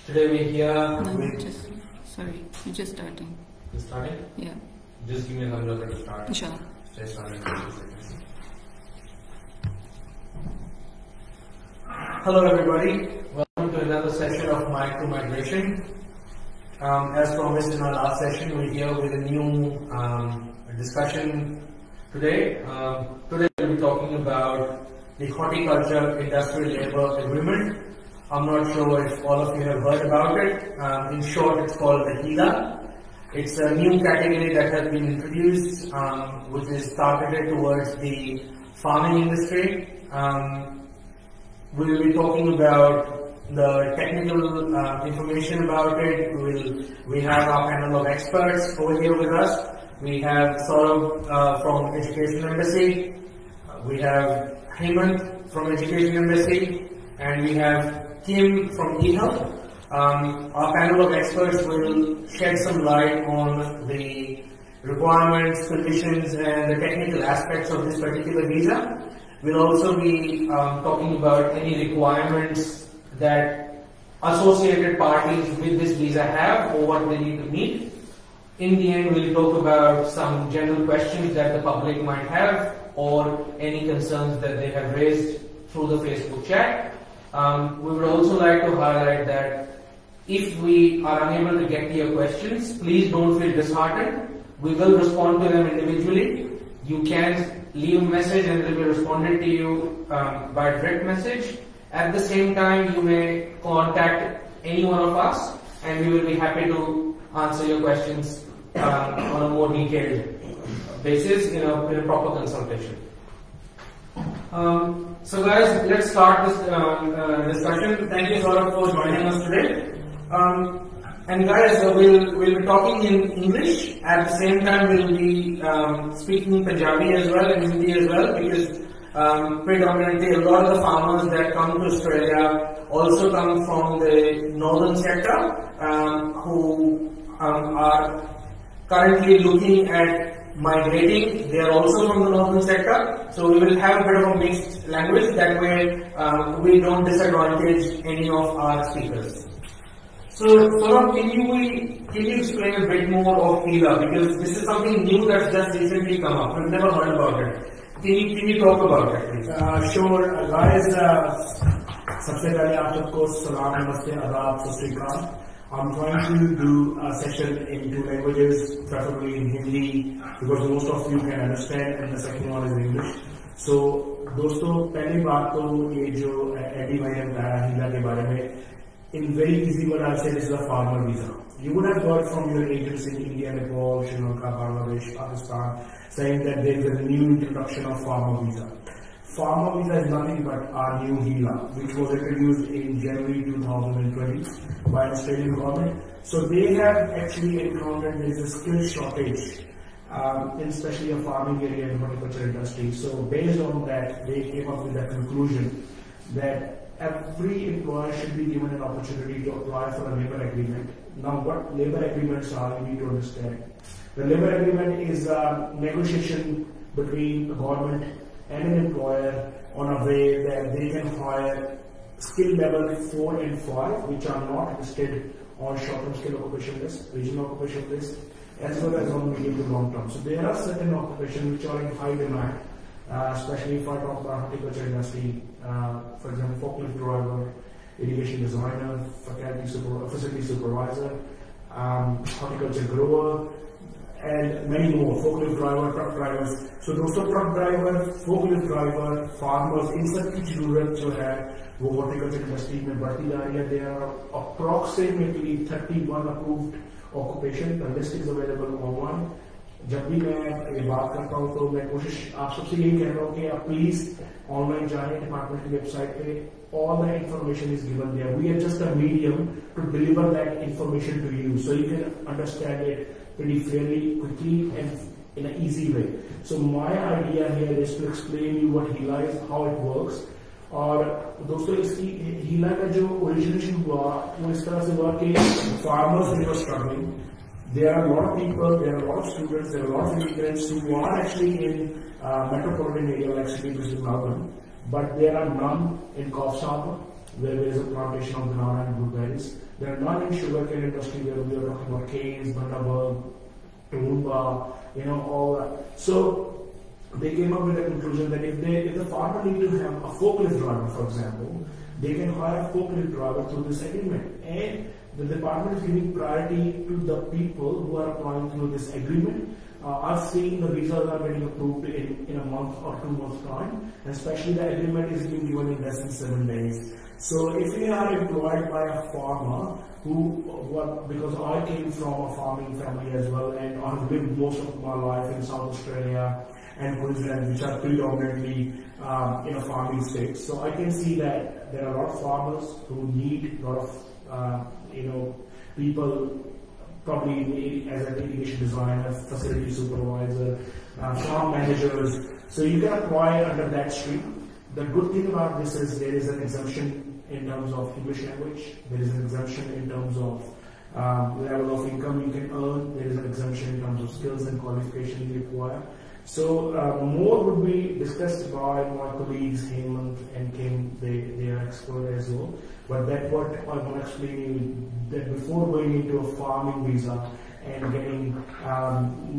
Today we're here Sorry, you're just starting. You're starting? Yeah. Just give me a thumbs up at the start. Sure. Stay started in 30 seconds. Hello everybody. Welcome to another session of Migration. As promised in our last session, we're here with a new discussion today. Today we'll be talking about the Horticulture Industry Labour Agreement. I'm not sure if all of you have heard about it. In short, it's called the HILA. It's a new category that has been introduced, which is targeted towards the farming industry. We will be talking about the technical information about it. We have our panel of experts over here with us. We have Saurabh from Education Embassy. We have Hemant from Education Embassy. And we have Kim from eHealth. Our panel of experts will shed some light on the requirements, conditions, and the technical aspects of this particular visa. We'll also be talking about any requirements that associated parties with this visa have or what they need to meet. In the end, we'll talk about some general questions that the public might have or any concerns that they have raised through the Facebook chat. We would also like to highlight that if we are unable to get to your questions, please don't feel disheartened. We will respond to them individually. You can leave a message and it will be responded to you by direct message. At the same time, you may contact any one of us and we will be happy to answer your questions on a more detailed basis in a proper consultation. So guys, let's start this discussion. Thank you Saurabh for joining us today. And guys, we'll be talking in English. At the same time, we'll be speaking Punjabi as well and Hindi as well, because predominantly a lot of the farmers that come to Australia also come from the northern sector, who are currently looking at migrating. They are also from the northern sector, so we will have a bit of a mixed language. That way we don't disadvantage any of our speakers. So Saurabh, can you explain a bit more of HILA, because this is something new that's just recently come up. We've never heard about it. Can you talk about it, please? Sure, guys. सबसे पहले आप सबको सलाम, नमस्ते, आदाब, सत श्री अकाल. I'm trying to do a session in two languages, preferably in Hindi, because most of you can understand, and the second one is English. So, दोस्तों, पहली बात तो ये जो एडी भाई ने बताया HILA के बारे में, in very easy word, I'll say this is a farmer visa. You would have heard from your agents in India, Nepal, Sri Lanka, Bangladesh, Pakistan, saying that there is a new introduction of farmer visa. Farmer visa is nothing but our new HILA, which was introduced in January 2020 by the Australian government. So they have actually encountered there is a skill shortage, in especially a farming area and horticulture industry. So based on that, they came up with the conclusion that every employer should be given an opportunity to apply for a labour agreement. Now, what labour agreements are, you need to understand. The labour agreement is a negotiation between the government and an employer on a way that they can hire skill level 4 and 5, which are not listed on short-term skill occupation list, regional occupation list, as well as on medium to long term. So there are certain occupations which are in high demand, especially if I talk about horticulture industry, for example, forklift driver, irrigation designer, facility supervisor, horticulture grower, and many more, forklift driver, truck drivers. So दोस्तों truck driver, forklift driver, farmers, इन सब की जरूरत जो है वो horticulture industry में बढ़ती जा रही है. There are approximately 31 approved occupation. The list is available online. जब भी मैं ये बात करता हूँ तो मैं कोशिश आप सबसे यही कह रहा हूँ कि आप प्लीज ऑनलाइन जाएं डिपार्टमेंट की वेबसाइट पे. All the information is given there. We are just a medium to deliver that information to you, so you can understand it pretty fairly, quickly, and in an easy way. So my idea here is to explain you what HILA is, how it works. और दोस्तों इसकी HILA का जो origination हुआ वो इस तरह से हुआ कि farmers were struggling. There are a lot of people, there are a lot of students, there are a lot of immigrants who are actually in metropolitan area like Sydney, Brisbane, Melbourne, but there are none in Coffs Harbour, where there is a plantation of banana and blueberries. They're not in sugarcane industry where we are talking about canes, Bundaberg, Toowoomba, all that. So they came up with the conclusion that if the farmer need to have a forklift driver, for example, they can hire a forklift driver through this agreement. And the department is giving priority to the people who are applying through this agreement. I've seen the visas are getting approved in a month or 2 months time, and especially the agreement is being given in less than 7 days. So if we are employed by a farmer because I came from a farming family as well, and I've lived most of my life in South Australia and Queensland, which are predominantly farming states. So I can see that there are a lot of farmers who need a lot of people, probably as an irrigation designer, facility supervisor, farm managers. So you can apply under that stream. The good thing about this is there is an exemption in terms of English language. There is an exemption in terms of level of income you can earn. There is an exemption in terms of skills and qualifications you require. So more would be discussed by my colleagues Hemant and Kim. They are expert as well. But that's what I want to explain you, that before going into a farming visa and getting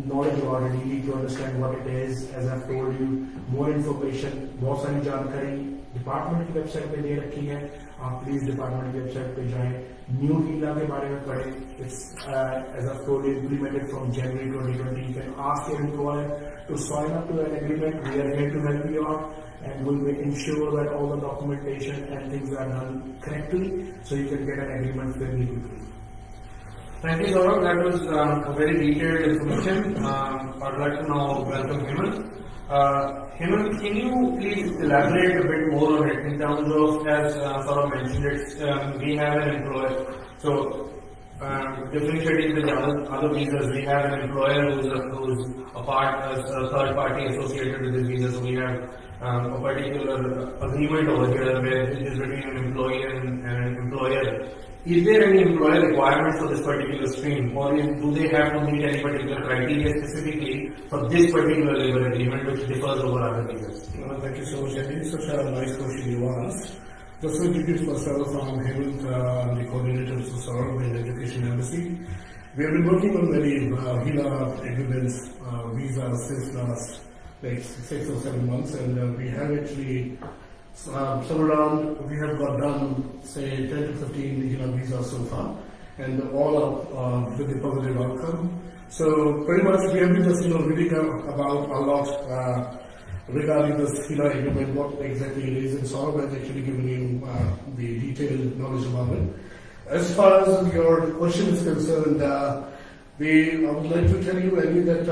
knowledge about it, you need to understand what it is. As I've told you, more information, बहुत सारी जानकारी department की website पे दे रखी है. आप please department की website पे जाएं, न्यू हीला के बारे में पढ़ें. It's as I've told you, implemented from January 2020. You can ask your employer to sign up to an agreement. We are here to help you out, and we will ensure that all the documentation and things are done correctly, so you can get an agreement fairly quickly. Thank you, Gaurav. That was a very detailed information. I'd like to now welcome Hemant. Hemant, can you please elaborate a bit more on it in terms of, as Saurabh mentioned, we have an employer. So, differentiating with other visas, we have an employer who's a third party associated with this visa. So we have a particular agreement over here where it is between an employee and an employer. Is there any employer requirement for this particular stream, or do they have to meet any particular criteria specifically for this particular labour agreement, which differs over other visas? Thank you so much, Andy. Such a nice question you asked. Just to introduce myself, I'm Hemant, the coordinator of Consultancy and Migration Services. We have been working on many HILA agreements, visas since last 6 or 7 months, and we have actually we have got done, say, 10 to 15 HILA visas so far, and all are with the positive outcome. So pretty much we have been just reading about a lot regarding this HILA agreement, what exactly it is, and Saurabh has actually given you the detailed knowledge about it. As far as your question is concerned, I would like to tell you, Andy, that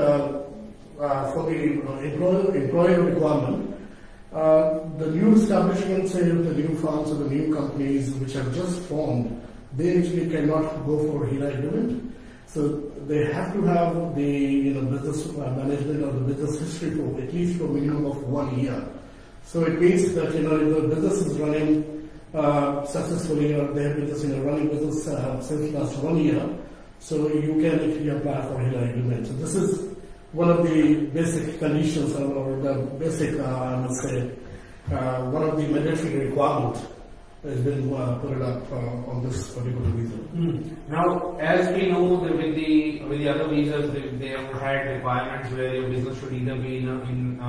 for the employer requirement, the new establishments, say the new farms or the new companies which have just formed, they actually cannot go for HILA agreement. So they have to have the business management or the business history for at least for a minimum of 1 year. So it means that if the business is running successfully, or they have been just running business since last 1 year, so you can actually apply for HILA agreement. So this is one of the basic conditions, or the basic, I must say, one of the mandatory requirements has been put up on this particular visa. Now, as we know that with the other visas, they have had requirements where your business should either be in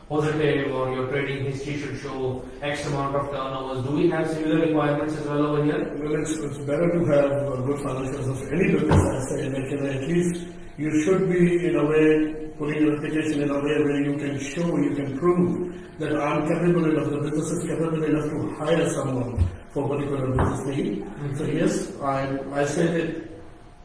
positive, or your trading history should show X amount of turnovers. Do we have similar requirements as well over here? Well, it's better to have good financials of any business, I say, at least you should be in a way putting your application in a way where you can show, you can prove that I'm capable enough, the business is capable enough to hire someone for a particular business need. So yes, I say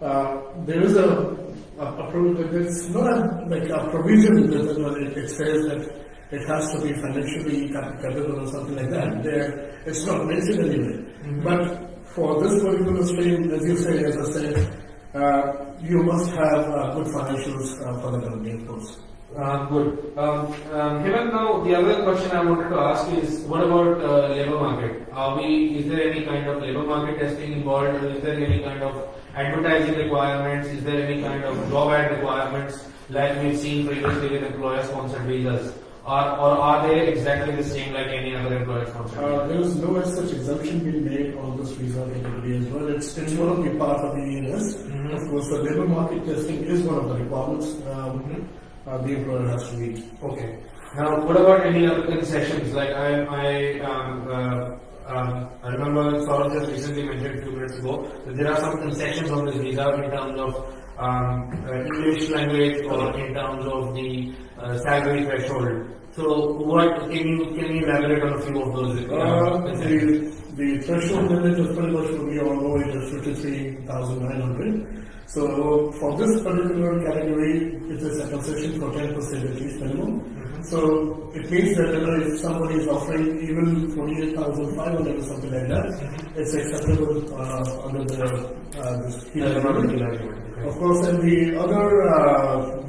that there is a there's not like a provision that it says that it has to be financially capable or something like that. It's not mentioned anyway. But for this particular stream, as you say, as I said, you must have good financials for the company, of course. Good. Hemant, now the other question I wanted to ask is, what about labour market? Is there any kind of labour market testing involved? Is there any kind of advertising requirements? Is there any kind of job ad requirements like we've seen previously with employer-sponsored visas? or are they exactly the same like any other employer sponsored? There is no such exemption being made on this visa category as well. It's one of the part of the ENS. Of course, the labour market testing is one of the requirements the employer has to meet. Okay. Now, what about any other concessions? Like I remember Saurabh just recently mentioned a few minutes ago that there are some concessions on this visa in terms of English language or in terms of the salary threshold. So, what can you elaborate on a few of those? The threshold limit is pretty much for me on low, it is 53,900. So, for this particular category, it is a concession for 10% at least minimum. So, it means that if somebody is offering even 48,500 or something like that, it's acceptable under this HILA agreement. Of course, and the other,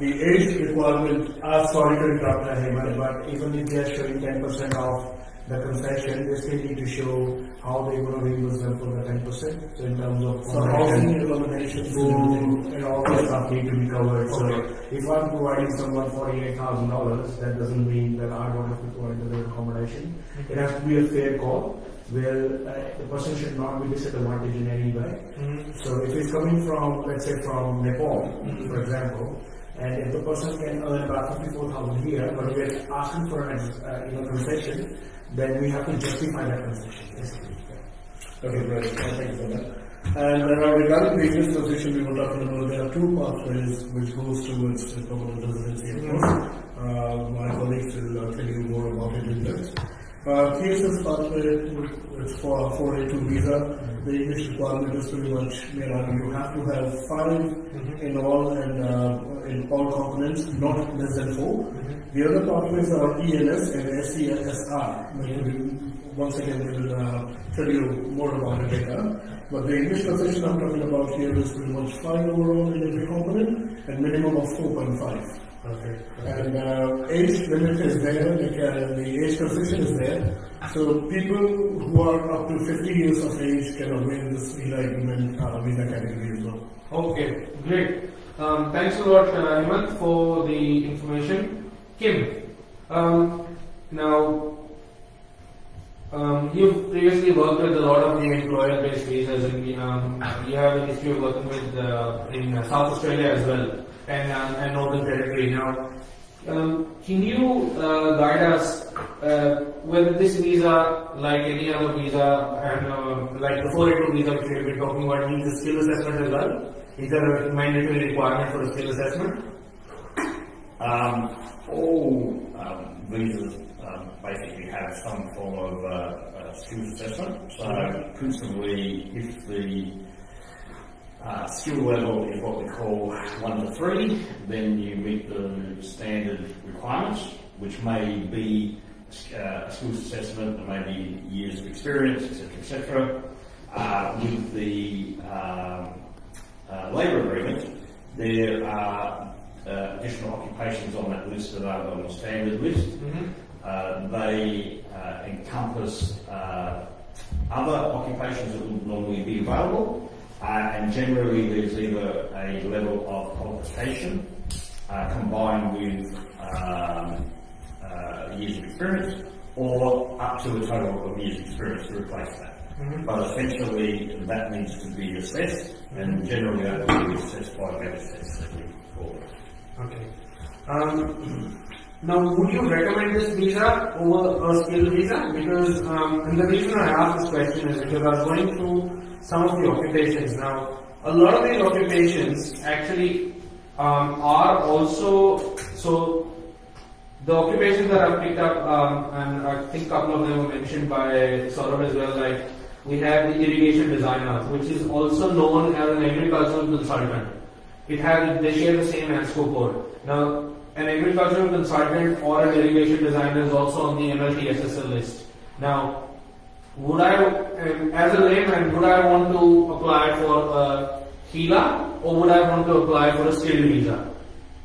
the age requirement, sorry to interrupt, Hemant, but even if they are showing 10% off the concession, they still need to show how they going to reimburse them for the 10%. So in terms of housing, accommodation, food, and all that stuff need to be covered. So if I'm providing someone $48,000, that doesn't mean that I don't have to provide the accommodation. It has to be a fair call, where the person should not be disadvantaged in any way. So if it's coming from, let's say from Nepal, for example, and if the person can earn about 54,000 here, but we're asking for an concession, then we have to justify that concession. Okay, great. Thank you for that. And regarding the English concession we were talking about, there are two pathways which goes towards the permanent residency. Of course, my colleagues will tell you more about it in depth. TSS pathway is for a 4A2 visa. The English requirement is pretty much, you have to have 5 in all and in all components, not less than 4. The other pathways are ENS and SCSR. Once again, we will tell you more about it later. But the English concession I'm talking about here is pretty much 5 overall in every component and minimum of 4.5. Okay. And age limit is there, the age concession is there. So people who are up to 50 years of age can avail this HILA agreement visa category as well. Okay, great. Thanks a lot, Hemant, for the information. Kim, now you've previously worked with a lot of the employer-based visas, and you have a history of working with in South Australia as well, and Northern Territory. Now, can you guide us whether this visa, like any other visa, and like the 482 visa which we have been talking about, needs a skill assessment as well? Is there a mandatory requirement for a skill assessment? All visas basically have some form of skills assessment. So principally, if the skill level is what we call 1 to 3, then you meet the standard requirements, which may be a skills assessment, there may be years of experience, etc. With the labour agreement, there are additional occupations on that list that are on the standard list. They encompass other occupations that would normally be available, and generally there's either a level of qualification combined with years of experience, or up to a total of years of experience to replace that. But essentially that needs to be assessed, and generally that will be assessed by benefits as we call it. Okay. Now, would you recommend this visa over a skilled visa? Because, and the reason I ask this question is because I was going through some of the occupations. Now, a lot of these occupations actually are also, so the occupations that I've picked up, and I think a couple of them were mentioned by Saurabh as well, like we have the irrigation designer, which is also known as an agricultural consultant. They share the same ANSCO code. Now, an agricultural consultant or an irrigation designer is also on the MLT SSL list. Now, would I, as a layman, would I want to apply for a HILA or would I want to apply for a skilled visa?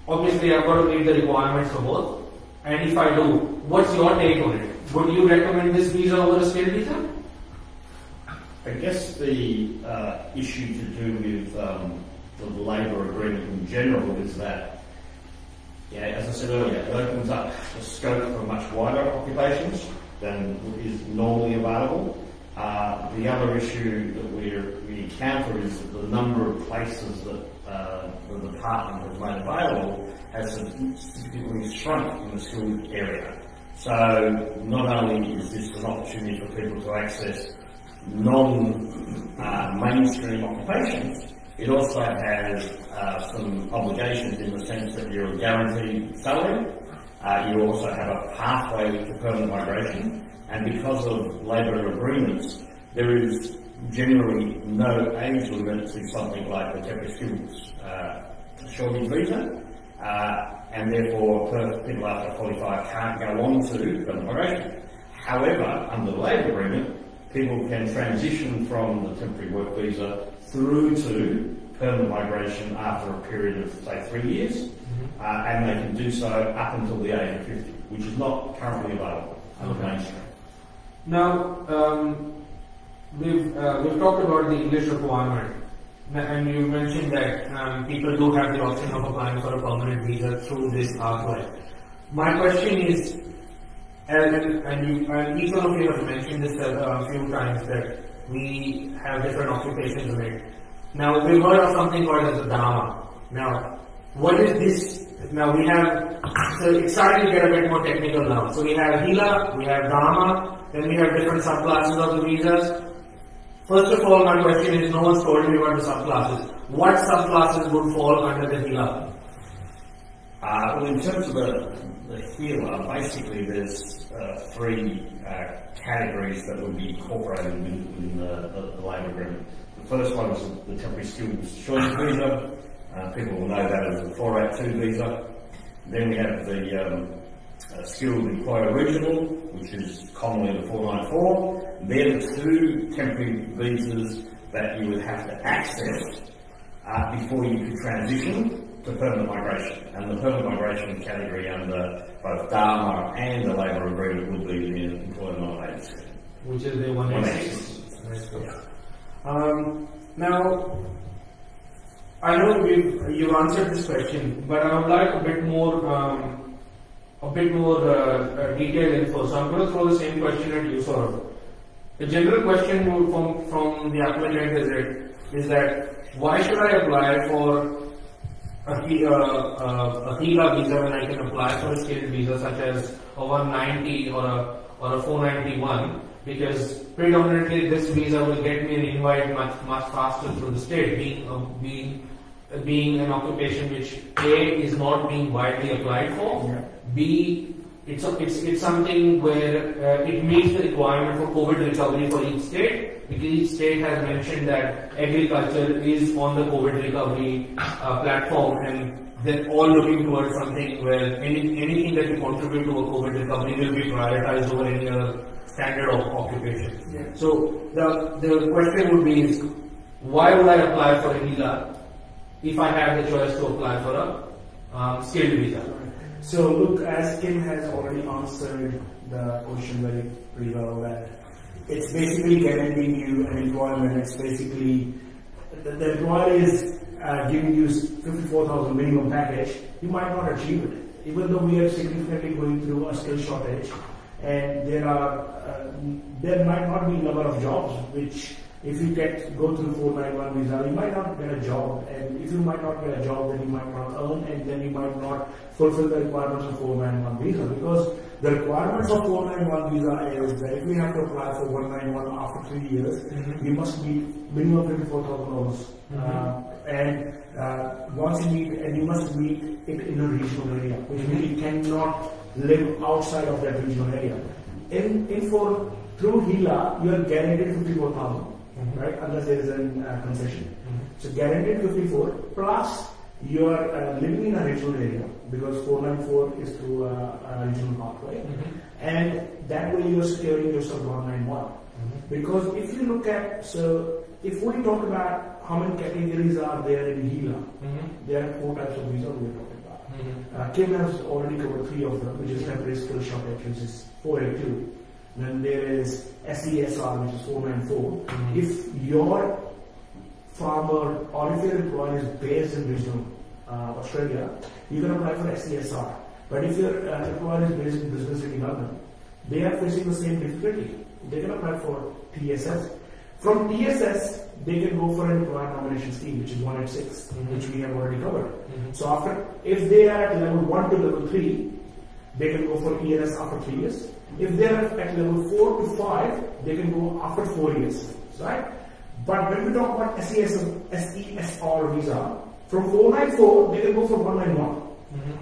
Obviously, I've got to meet the requirements for both. And if I do, what's your take on it? Would you recommend this visa over a skilled visa? I guess the issue to do with the labour agreement in general is that Yeah, as I said earlier, it opens up the scope for much wider occupations than is normally available. The other issue that we encounter is that the number of places that the department has made available has significantly shrunk in the skilled area. So not only is this an opportunity for people to access non-mainstream occupations, it also has some obligations in the sense that you're a guaranteed salary. You also have a pathway to permanent migration, and because of labour agreements, there is generally no age limit to something like the temporary skills shortage visa, and therefore people after 45 can't go on to permanent migration. However, under the labour agreement, people can transition from the temporary work visa through to permanent migration after a period of, say, 3 years, and they can do so up until the age of 50, which is not currently available under mainstream. Now, we've talked about the English requirement, and you mentioned that people do have the option of applying for a permanent visa through this pathway. My question is, and each one of you have mentioned this a few times, that we have different occupations in it. Now, we've heard of something called as a Dharma. Now, what is this? Now we have, so it's starting to get a bit more technical now. So we have HILA, we have Dharma, then we have different subclasses of the visas. First of all, my question is, no one's told me about the subclasses. What subclasses would fall under the HILA? Well, in terms of the HILA, basically there's three categories that would be incorporated in the labour agreement. The first one is the temporary skills shortage visa. People will know that as the 482 visa. Then we have the skilled employer regional, which is commonly the 494. They're the two temporary visas that you would have to access before you could transition to permanent migration. And the permanent migration category under both Dharma and the labour agreement would be the employer nominated scheme, which is the 186. Now, I know you've answered this question, but I would like a bit more detailed info. So I'm going to throw the same question at you, Saurabh. The general question from the applicant is that why should I apply for a HILA visa when I can apply for a skilled visa such as a 190 or a 491? Because predominantly this visa will get me an invite much faster through the state, being an occupation which A is not being widely applied for, B it's something where it meets the requirement for COVID recovery for each state, because each state has mentioned that agriculture is on the COVID recovery platform, and they're all looking towards something where anything that you contribute to a COVID recovery will be prioritized over any other standard of occupation. Yeah. So the question would be is, why would I apply for a HILA if I have the choice to apply for a skilled visa? So look, as Kim has already answered the question pretty well, that it's basically guaranteeing you an employment. It's basically the employer is giving you 54,000 minimum package. You might not achieve it, even though we are significantly going through a skill shortage, and there might not be a number of jobs which, if you go through 491 visa, you might not get a job, and if you might not get a job, then you might not earn, and then you might not fulfill the requirements of 491 visa, because the requirements of 491 visa is that if we have to apply for 191 after 3 years, you must meet minimum $54,000, and once you meet, and you must meet it in a regional area, which means you cannot live outside of that regional area. Through HILA, you are guaranteed 54,000. Right, unless there is a concession. So guaranteed 54 plus you are living in a regional area, because 494 is through a regional pathway, and that way you are securing yourself 191. Because if you look at, if we talk about how many categories are there in HILA, there are 4 types of visa we are talking about. Kim has already covered 3 of them, which is temporary skill shortage, which is 482. Then there is SESR, which is 494. If your farmer or if your employer is based in regional, Australia, you can apply for SESR. But if your employer is based in Brisbane City, London, they are facing the same difficulty. They can apply for TSS. From TSS, they can go for an employer nomination scheme, which is 186, which we have already covered. So if they are at level 1 to level 3, they can go for ENS after 3 years. If they are at level 4 to 5, they can go after 4 years, right? But when we talk about SESR visa, from 494, they can go for 191.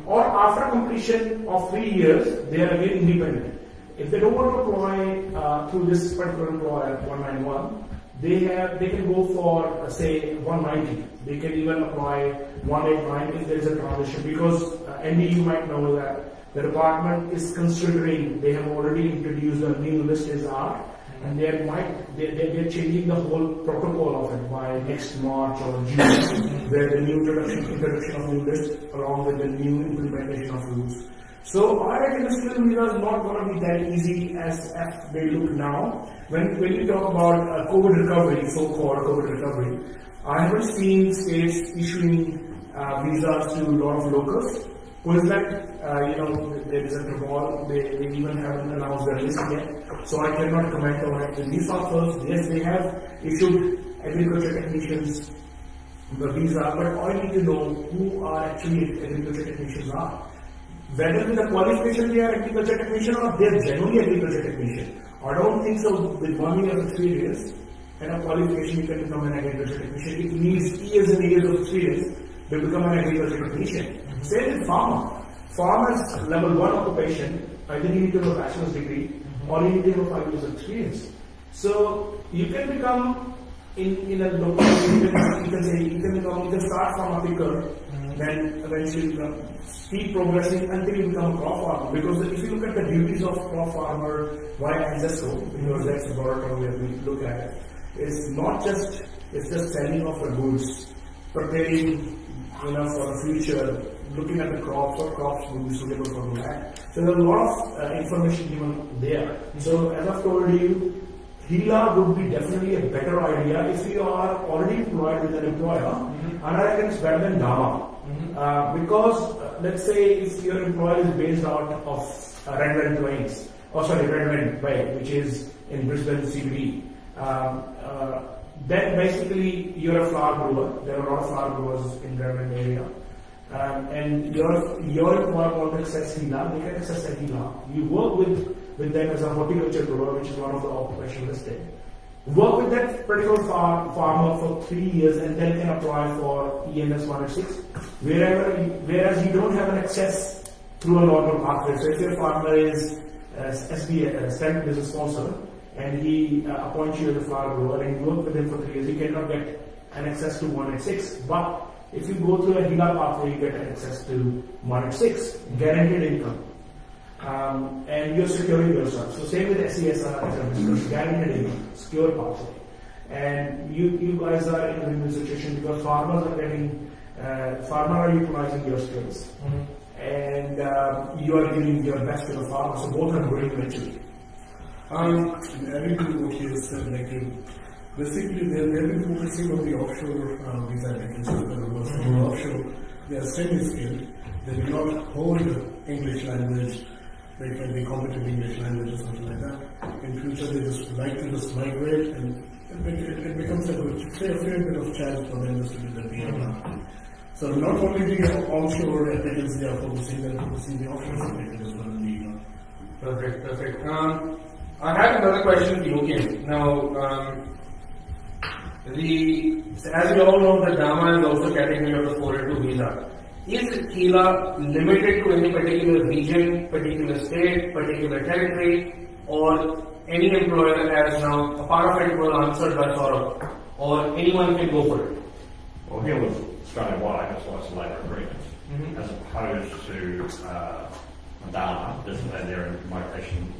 Or after completion of 3 years, they are again independent. If they don't want to apply through this particular employer, 191, they can go for say 190. They can even apply 189 if there is a transition, because ND, you might know that the department is considering, they have already introduced a new list as R, and they're changing the whole protocol of it by next March or June, where the new introduction of new list along with the new implementation of rules. So I reckon the skill visa is not going to be that easy as they look now. When we talk about COVID recovery, so-called COVID recovery, I haven't seen states issuing visas to a lot of locals. Queensland, there is a turmoil. They even haven't announced their list yet, so I cannot comment on it. In New South Wales, yes, they have issued agriculture technicians the visa, but I need to know who are actually agriculture technicians are. Whether with the qualification they are agriculture technician or they are genuinely agriculture technician. I don't think so. With 1 year of experience and a qualification, you can become an agriculture technician. It needs years and years of experience to become an agriculture technician. Same with farmer. Farmer's level 1 occupation, either you need to have a bachelor's degree or you need to have 5 years of experience. So you can become in a local, you can start from a picker, then eventually keep progressing until you become a crop farmer. Because if you look at the duties of crop farmer via ancestral, because that's the broader term where we look at it, it's just selling of the goods, preparing for the future, looking at the crops or crops will be suitable for the land. So there's a lot of information given there. So as I've told you, HILA would be definitely a better idea if you are already employed with an employer, and I reckon it's better than DAMA. Because let's say if your employer is based out of Redland Bay, which is in Brisbane CBD, then basically you're a flower grower. There are a lot of flower growers in Redland area. And your employer wants to access HILA, they can access that HILA. You work with them as a horticulture grower, which is one of the occupations listed. Work with that particular farmer for 3 years and then can apply for ENS 106, whereas you don't have an access through a normal pathway. So if your farmer is SBA, Stamp Business Sponsor, and he appoints you as a flower grower and you work with him for 3 years, you cannot get an access to 186. But if you go through a HILA pathway, you get access to 186, guaranteed income. And you're securing yourself. So same with SESR, guaranteed income, secure pathway. And you guys are in a win-win situation because farmers are utilizing your skills. And you are giving your best to the farmer, so both are growing eventually. Adding to what you said, basically they've been focusing on the offshore visa applications, offshore. They are semi-skilled. They do not hold English language. They can be competent English language or something like that. In future, they just like to migrate, and it becomes a fair bit of challenge for them to do that. So not only the onshore applicants they are focusing, they are focusing the offshore applicants as well. Perfect. I have another question for you, Kim. Now, as you all know, the DAMA is also category of the 482 visa. Is HILA limited to any particular region, particular state, particular territory, or any employer as now a part of it was answered by Saurabh, or anyone can go for it? Well, HILA is Australia-wide, that's why it's a labour agreement, as opposed to DAMA, their migration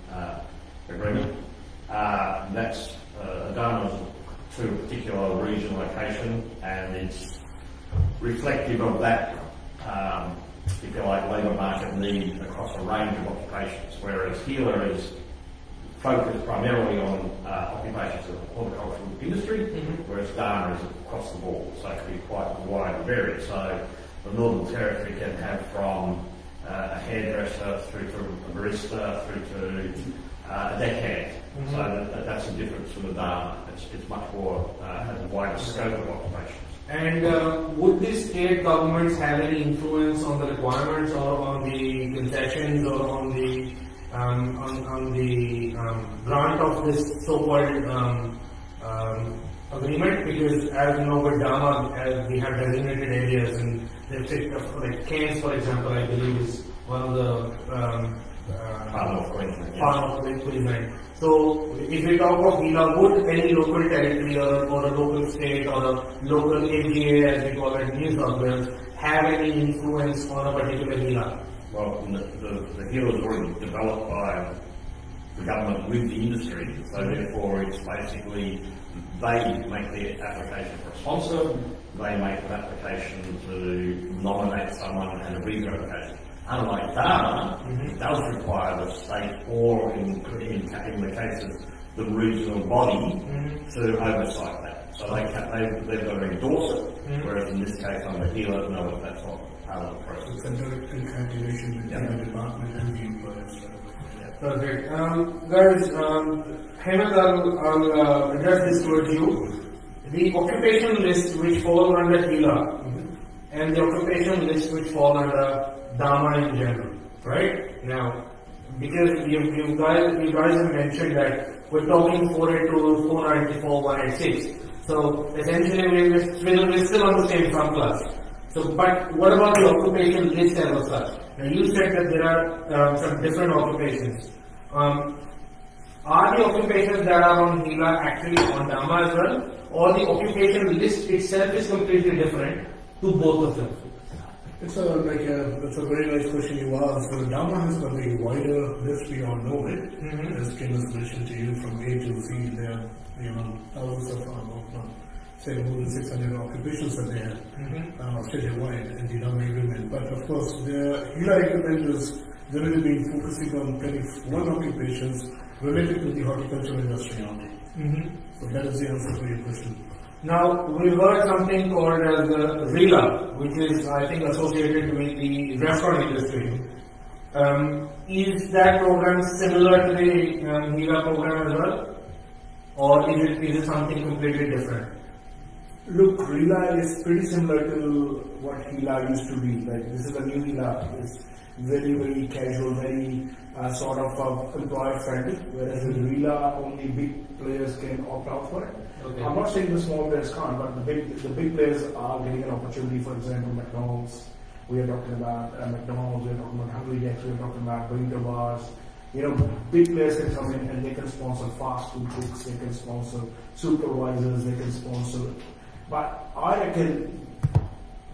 agreement. DAMA is to a particular region location, and it's reflective of that, if you like, labour market need across a range of occupations, whereas HILA is focused primarily on occupations of the horticultural industry, whereas DAMA is across the board, so it can be quite wide and varied. So the Northern Territory can have from a hairdresser through to a barista through to a deckhand. So that's the difference from the data. It's much more, has a wider scope of occupations. And would the state governments have any influence on the requirements or on the concessions or on the grant of this so-called agreement? Because as you know, with Dharma, we have designated areas, and like Cairns, for example, I believe is one of the part of Queensland. So if we talk of HILA, would any local territory or a local state or a local AGA, as we call it, New South Wales, have any influence on a particular HILA? Well, the HILA is already developed by the government with the industry, so therefore it's basically they make the application for a sponsor, they make an application to nominate someone and a visa application. Unlike Dharma, it does require the state or, in the cases, the regional body to oversight that. So they've got to endorse it, whereas in this case on the HILA, no, that's not part of the process. It's a direct continuation between the department and the employers. Perfect. Guys, Hemant, I'll address this towards you. The occupation list which fall under HILA and the occupation list which fall under Dharma in general, right? Now, because you guys have mentioned that we're talking 482, 494, 186. So essentially we're still on the same subclass. So, but what about the occupation list as such? Now you said that there are some different occupations. Are the occupations that are on HILA actually on Dharma as well, or the occupation list itself is completely different to both of them? That's a very nice question you asked. So Dharma has got a wider list, we all know it. As Kim has mentioned to you, from A to Z, there are thousands of, say more than 600 occupations are there, statewide in the Dharma agreement. But of course, the HILA agreement is generally been focusing on 21 occupations related to the horticulture industry only. So that is the answer to your question. Now, we've heard something called as the HILA, which is, I think, associated with the restaurant industry. Is that program similar to the HILA program as well? Or is it something completely different? Look, HILA is pretty similar to what HILA used to be. Like, this is a new HILA. It's very, very casual, very sort of employer friendly, whereas in HILA, only big players can opt out for it. Okay. I'm not saying the small players can't, but the big players are getting an opportunity. For example, McDonald's, we are talking about McDonald's, we are talking about Hungry Jacks, we are talking about burrito bars. Big players can come in and they can sponsor fast food cooks, they can sponsor supervisors, they can sponsor. But I reckon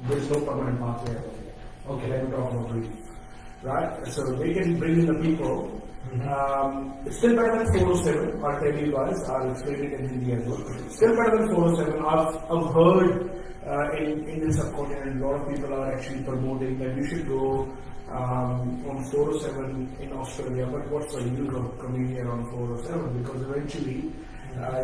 there's no permanent pathway out of it. Okay, let me talk about relief. Right? So they can bring in the people. It's still better than 407. I'll tell you guys, I'll explain it in Hindi as well. Still better than 407. I've heard in the subcontinent, a lot of people are actually promoting that you should go on 407 in Australia. But what's the use of coming here on 407? Because eventually,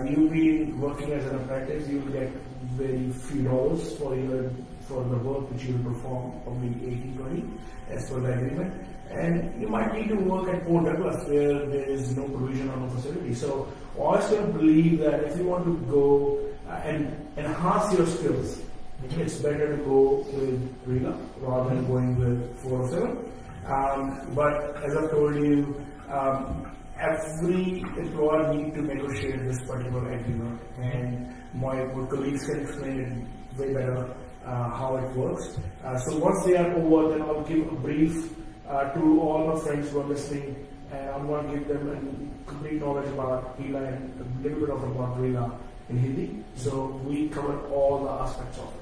you'll be working as an apprentice, you'll get very few dollars for the work which you will perform, probably 18-20 as per the agreement. And you might need to work at Port Douglas where there is no provision on the facility. So I still believe that if you want to go and enhance your skills, it's better to go with HILA rather than going with 407. But as I've told you, every employer needs to negotiate this particular agreement, and my colleagues can explain it way better how it works. So once they are over, then I'll give a brief to all my friends who are listening, and I'm going to give them a complete knowledge about HILA and a little bit about HILA in Hindi. So we cover all the aspects of it.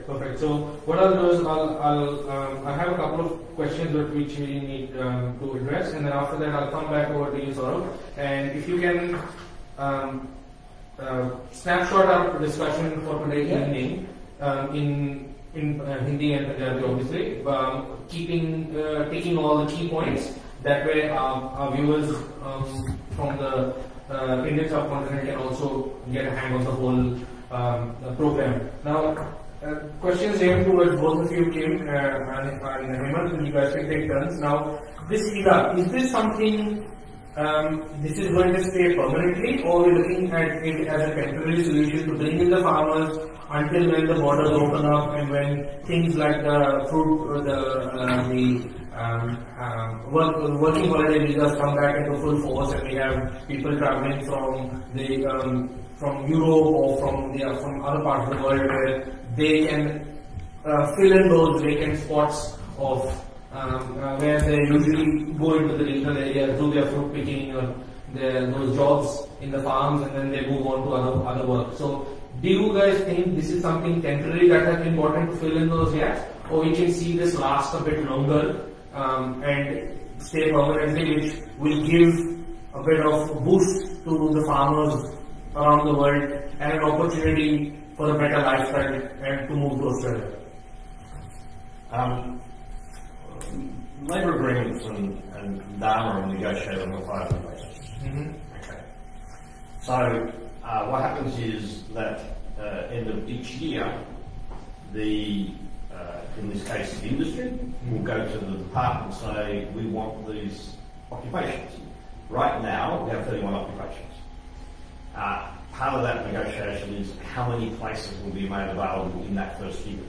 Perfect. So what I'll do is I have a couple of questions which we need to address, and then after that I'll come back over to you, Saurabh. And if you can snapshot our discussion for today evening in Hindi and Punjabi, obviously, taking all the key points. That way, our viewers from the Indian subcontinent can also get a hang of the whole program. Now, questions aimed towards both of you, Kim and Hemant. You guys can take turns. Now, this HILA, is this something this is going to stay permanently, or we're looking at it as a temporary solution to bring in the farmers until when the borders open up and when things like the fruit, working holiday visas come back into full force, and we have people traveling from Europe or from other parts of the world where they can fill in those vacant spots of where they usually go into the regional areas, do their fruit picking or those jobs in the farms, and then they move on to other work. So, do you guys think this is something temporary that has been important to fill in those gaps, or we can see this last a bit longer and stay permanently, which will give a bit of boost to the farmers around the world and an opportunity for a better lifestyle and to move to Australia? Labour agreements and Dharma are negotiated on a 5-year basis. Okay. So what happens is that end of each year, in this case the industry, will go to the department and say, we want these occupations. Right now, we have 31 occupations. Part of that negotiation is how many places will be made available in that first year.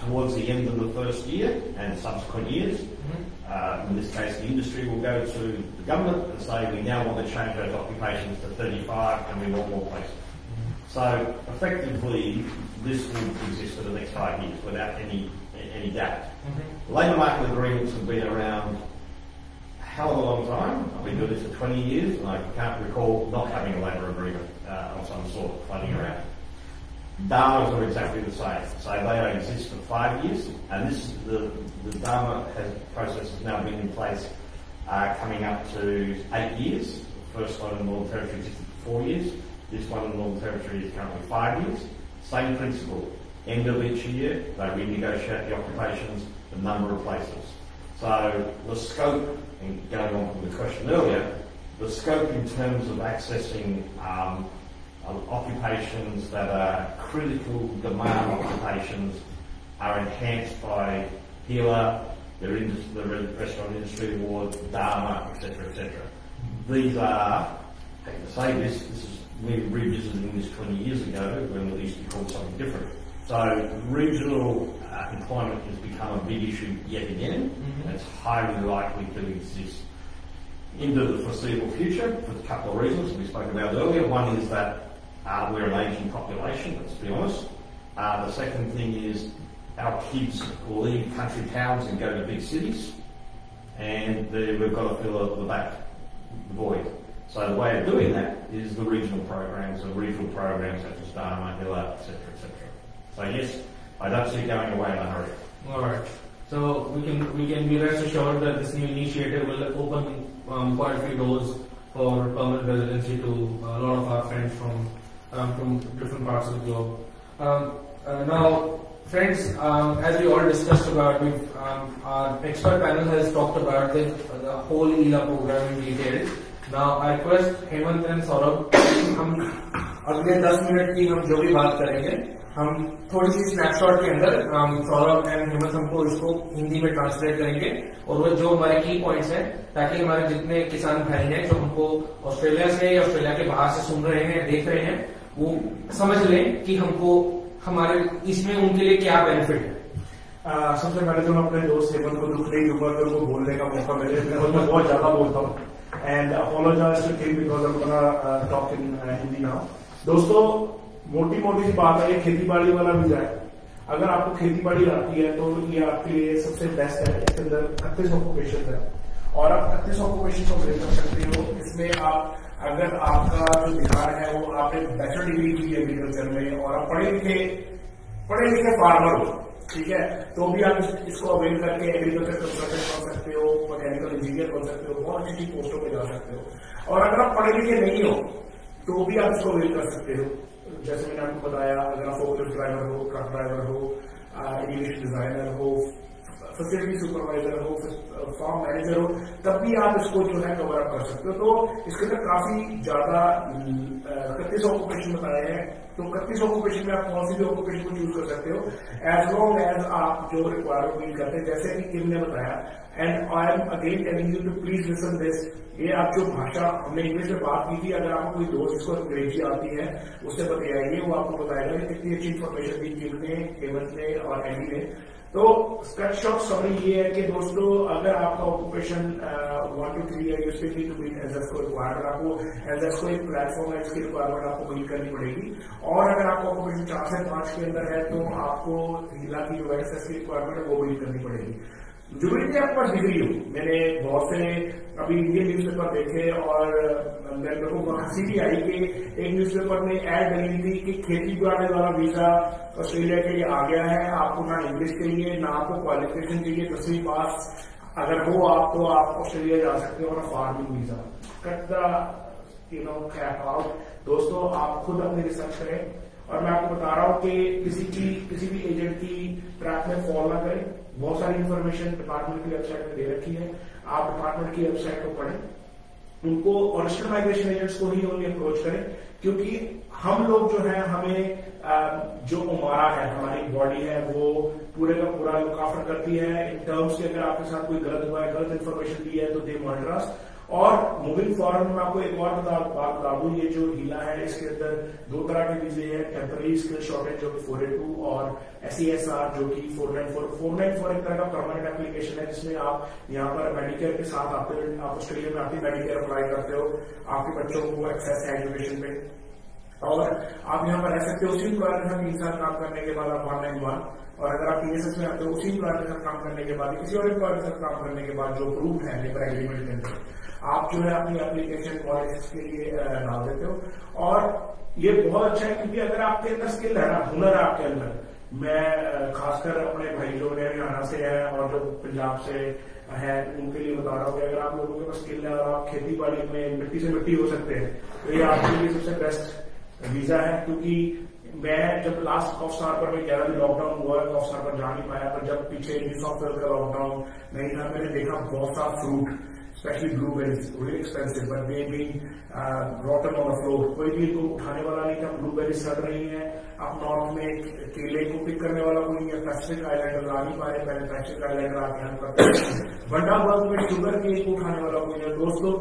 Towards the end of the first year and subsequent years, in this case the industry will go to the government and say we now want to change those occupations to 35 and we want more places. So effectively this will exist for the next 5 years without any doubt. Labour market agreements have been around a hell of a long time. I've been doing this for 20 years and I can't recall not having a labour agreement of some sort floating around. Dharmas are exactly the same. So they exist for 5 years, and the Dharma process has now been in place coming up to 8 years. The first one in the Northern Territory existed for 4 years. This one in the Northern Territory is currently 5 years. Same principle. End of each year, they renegotiate the occupations, the number of places. So the scope, and going on from the question earlier, the scope in terms of accessing occupations that are critical demand occupations are enhanced by HILA, the Restaurant Industry Award, Dharma, etc., etc. These are, I hate to say this is, we revisited this 20 years ago when it used to be called something different. So regional employment has become a big issue yet again, and it's highly likely to exist into the foreseeable future for a couple of reasons we spoke about earlier. One is that we're an aging population, let's be honest. The second thing is our kids will leave country towns and go to big cities, and we've got to fill the void. So the way of doing that is the regional programs such as Dharma, HILA, etc., etc. So yes, I don't see it going away in a hurry. All right. So we can be rest assured that this new initiative will open quite a few doors for permanent residency to a lot of our friends from different parts of the globe. Now, friends, as we all discussed about, our expert panel has talked about the whole HILA program in detail. Now, I request Hemant and Saurabh, हम अगले 10 minute की हम जो भी बात करेंगे, हम थोड़ी सी स्नैपशॉट के अंदर सौरभ एंड हेमंत हमको इसको हिंदी में ट्रांसलेट करेंगे और वो जो हमारे की पॉइंट्स हैं, ताकि हमारे जितने किसान भाई हैं जो हमको ऑस्ट्रेलिया से या ऑस्ट्रेलिया के बाहर से सुन रहे हैं, देख रहे हैं, वो समझ लें कि हमको हमारे इसमें उनके लिए क्या बेनिफिट है. सबसे पहले तो मैं अपने दोस्त हेमंत को दुख नहीं दूंगा कि उनको बोलने का मौका मिले. मैं बहुत ज्यादा बोलता हूँ and apologize to Kim because I'm gonna talk in Hindi now. दोस्तों, मोटी सी बात है, ये खेती बाड़ी वाला वीजा है. अगर आपको खेती बाड़ी आती है तो ये आपके लिए सबसे बेस्ट है. इसके अंदर 31 ऑक्यूपेशन है और आप 31 ऑक्यूपेशन को ब्रेक कर सकते हो. इसमें आप, अगर आपका जो बिहार है वो आपने बैचलर डिग्री की एग्रीकल्चर में और आप पढ़े लिखे फार्मर हो, ठीक है, तो भी आप इसको अवेल करके एग्रीकल्चर कंसल्टेंट बन सकते हो, मैकेनिकल इंजीनियर बन सकते हो, बहुत अच्छी पोस्टों पे जा सकते हो. और अगर आप पढ़े लिखे नहीं हो तो भी आप इसको अवेल कर सकते हो. जैसे मैंने आपको बताया, अगर आप फोकलिफ्ट ड्राइवर हो, ट्रक ड्राइवर हो, एविएशन डिजाइनर हो, फैसिलिटी सुपरवाइजर हो, फार्म मैनेजर हो, तब भी आप इसको जो है कवर अप कर सकते हो। तो इसके अंदर काफी ज्यादा 31 ऑक्यूपेशन बताए हैं। तो 31 ऑक्यूपेशन में आप कौन सी भी ऑक्यूपेशन को चूज कर सकते हो एज लॉन्ग एज आप जो रिक्वायरमेंट मीट करते हैं। जैसे कि किम ने बताया, and I am again telling you to please listen this, ये आप जो भाषा हमने इंग्लिश में बात की थी, अगर आपको कोई दोस्त जिसको अंग्रेजी आती है उससे बताइए, वो आपको बताएगा कि कितनी अच्छी इन्फॉर्मेशन दी किम ने, हेमंत ने और एडी ने। तो कट शॉर्ट समरी ये है कि दोस्तों, अगर आपका ऑक्यूपेशन 1 to 3 है, you still need to meet SS को रिक्वायरमेंट, आपको एसएस को एक प्लेटफॉर्म है जिसकी रिक्वायरमेंट आपको मीट करनी पड़ेगी। और अगर आपका ऑक्यूपेशन 4 से 5 के अंदर है तो आपको HILA की जो एसएस की रिक्वायरमेंट है वो मीट करनी पड़ेगी। जरूरी नहीं आपके पास डिग्री हो। मैंने बहुत से अभी इंडियन न्यूज़पेपर देखे और मेरे को हंसी भी आई कि एक न्यूज़पेपर में ऐड डली थी कि खेती कराने वाला वीजा ऑस्ट्रेलिया के लिए आ गया है, आपको ना इंग्लिश के लिए ना आपको क्वालिफिकेशन के लिए 10वीं पास अगर हो आप तो आप ऑस्ट्रेलिया जा सकते हो और farming visa. Cut the cap out. दोस्तों, आप खुद अपनी रिसर्च करें और मैं आपको बता रहा हूं कि किसी भी एजेंट की ट्रैक में फॉलो ना करें। बहुत सारी इन्फॉर्मेशन डिपार्टमेंट की वेबसाइट में दे रखी है, आप डिपार्टमेंट की वेबसाइट को पढ़ें, उनको ऑनेस्टल माइग्रेशन एजेंट्स को ही ओनली अप्रोच करें, क्योंकि हम लोग जो है हमें जो हमारा है, हमारी बॉडी है, वो पूरे का पूरा लुक आफ्टर करती है इन टर्म्स के अगर आपके साथ कोई गलत हुआ है, गलत इन्फॉर्मेशन दी है तो दे मॉनिटर अस। और मूविंग फॉरवर्ड में आपको एक और बात बता दूं, ये जो HILA है इसके अंदर 2 तरह के वीजे हैं, टेम्पररी स्किल शॉर्टेज जो कि 482 और SESR जो कि 494। 494 एक तरह का परमानेंट एप्लीकेशन है जिसमें आप यहाँ पर मेडिकेयर के साथ आते हैं, आप ऑस्ट्रेलिया में आते मेडिकेयर अप्लाई करते हो, आपके बच्चों को एक्सेस है एजुकेशन पे और आप यहाँ पर रह सकते हो। उसी एम्प्लॉयर के साथ 3 साल काम करने के बाद आप 191, और अगर आप TSS में आते हो उसी एम्प्लॉयर के साथ काम करने के बाद, किसी और एम्प्लॉयर के साथ काम करने के बाद जो अप्रूव्ड है लेबर एग्रीमेंट के अंदर, आप जो है अपनी एप्लीकेशन पॉलिसीज के लिए डाल देते हो। और ये बहुत अच्छा है क्योंकि अगर आपके अंदर स्किल है ना, हुनर है आपके अंदर, मैं खासकर अपने भाई लोग हरियाणा से है और जो पंजाब से है उनके लिए बता रहा हूँ कि अगर आप लोगों के पास स्किल है और आप खेती बाड़ी में मिट्टी से मिट्टी हो सकते हैं तो ये आपके लिए सबसे बेस्ट वीजा है। क्योंकि मैं जब लास्ट कॉफस्टार पर मैं 11 दिन लॉकडाउन हुआ, कॉफस्टार पर जा नहीं पाया, पर जब पीछे न्यू साउथ वेल्स का लॉकडाउन नहीं था, मैंने देखा बहुत सारा fruit, especially blueberries, really expensive, but they being rotten on the floor. कोई भी इनको उठाने वाला नहीं था, ब्लूबेरी सड़ रही है। अब नॉर्थ में केले को पिक करने वाला कोई नहीं है, पैसिफिक आइलैंडर आ नहीं पा रहे, पहले पैसिफिक आइलैंडर आके हम करते हैं। बंडा वर्ग में शुगर केक को उठाने वाला कोई नहीं है। दोस्तों,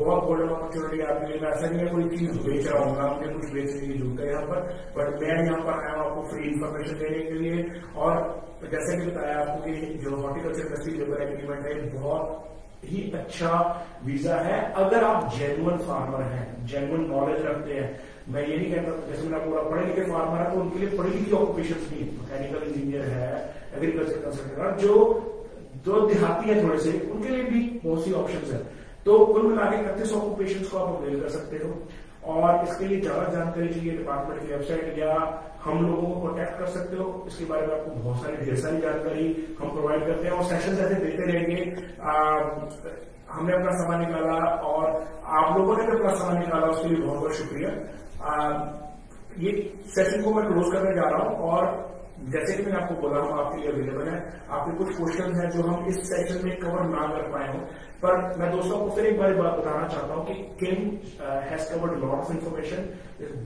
बहुत गोल्डन अपॉर्चुनिटी आपके लिए। मैं ऐसा नहीं है कोई चीज बेच रहा हूँ, मुझे कुछ बेचने की जरूरत है यहाँ पर, बट मैं यहाँ पर आया हूँ आपको फ्री इन्फॉर्मेशन देने के लिए। और जैसे कि बताया आपको कि जो हॉर्टिकल्चर इंडस्ट्री लेबर एग्रीमेंट है बहुत ही अच्छा वीजा है अगर आप जेन्युइन फार्मर हैं, जेन्युइन नॉलेज रखते हैं। मैं ये नहीं कहता, जैसे मेरा पूरा पढ़े लिखे फार्मर है तो उनके लिए पढ़ी लिखी ऑक्यूपेशन भी, मैकेनिकल इंजीनियर है, एग्रीकल्चर कंसल्टेंट, जो देहाती है थोड़े से, उनके लिए भी बहुत सी ऑप्शन है। तो कुल मिला के 31 ऑक्यूपेशन को आप अवेल कर सकते हो। और इसके लिए ज्यादा जानकारी चाहिए डिपार्टमेंट की वेबसाइट या हम लोगों को कॉन्टेक्ट कर सकते हो। इसके बारे में आपको बहुत सारी ढेर सारी जानकारी हम प्रोवाइड करते हैं और सेशन ऐसे देते रहेंगे। हमने अपना समय निकाला और आप लोगों ने भी अपना समय निकाला, उसके लिए बहुत बहुत शुक्रिया। ये सेशन को मैं क्लोज करने जा रहा हूं और जैसे कि मैंने आपको बोला हम आपके लिए अवेलेबल है। आपके कुछ क्वेश्चन हैं जो हम इस सेशन में कवर ना कर पाए हों, पर मैं दोस्तों को फिर एक बार बात बताना चाहता हूं कि Kim has covered lot of information,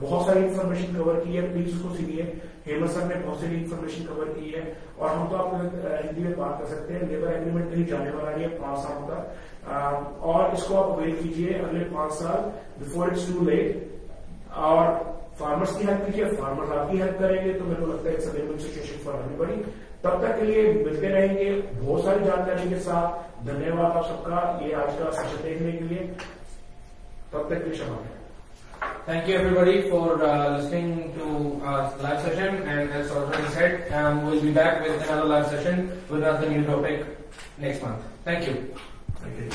बहुत सारी इन्फॉर्मेशन कवर की है, प्लीज उसको सुनिए। हेमंत सर ने बहुत सारी इन्फॉर्मेशन कवर की है और हम तो आपको हिंदी में बात कर सकते हैं। लेबर एग्रीमेंट कहीं जाने वाला नहीं है 5 साल तक, और इसको आप अवेल कीजिए अगले 5 साल बिफोर इट्स टू लेट। और फार्मर्स की हेल्प कीजिए, फार्मर्स आपकी हेल्प करेंगे, तो मेरे को लगता है it's a win win situation for everybody. तब तक के लिए मिलते रहेंगे बहुत सारी जानकारी के साथ। धन्यवाद आप सबका ये आज का सेशन देखने के लिए। तब तक के लिए क्षमा करें। Thank you everybody for listening to our live session, and as already said, we'll be back with another live session with another new topic next month. Thank you. Thank you.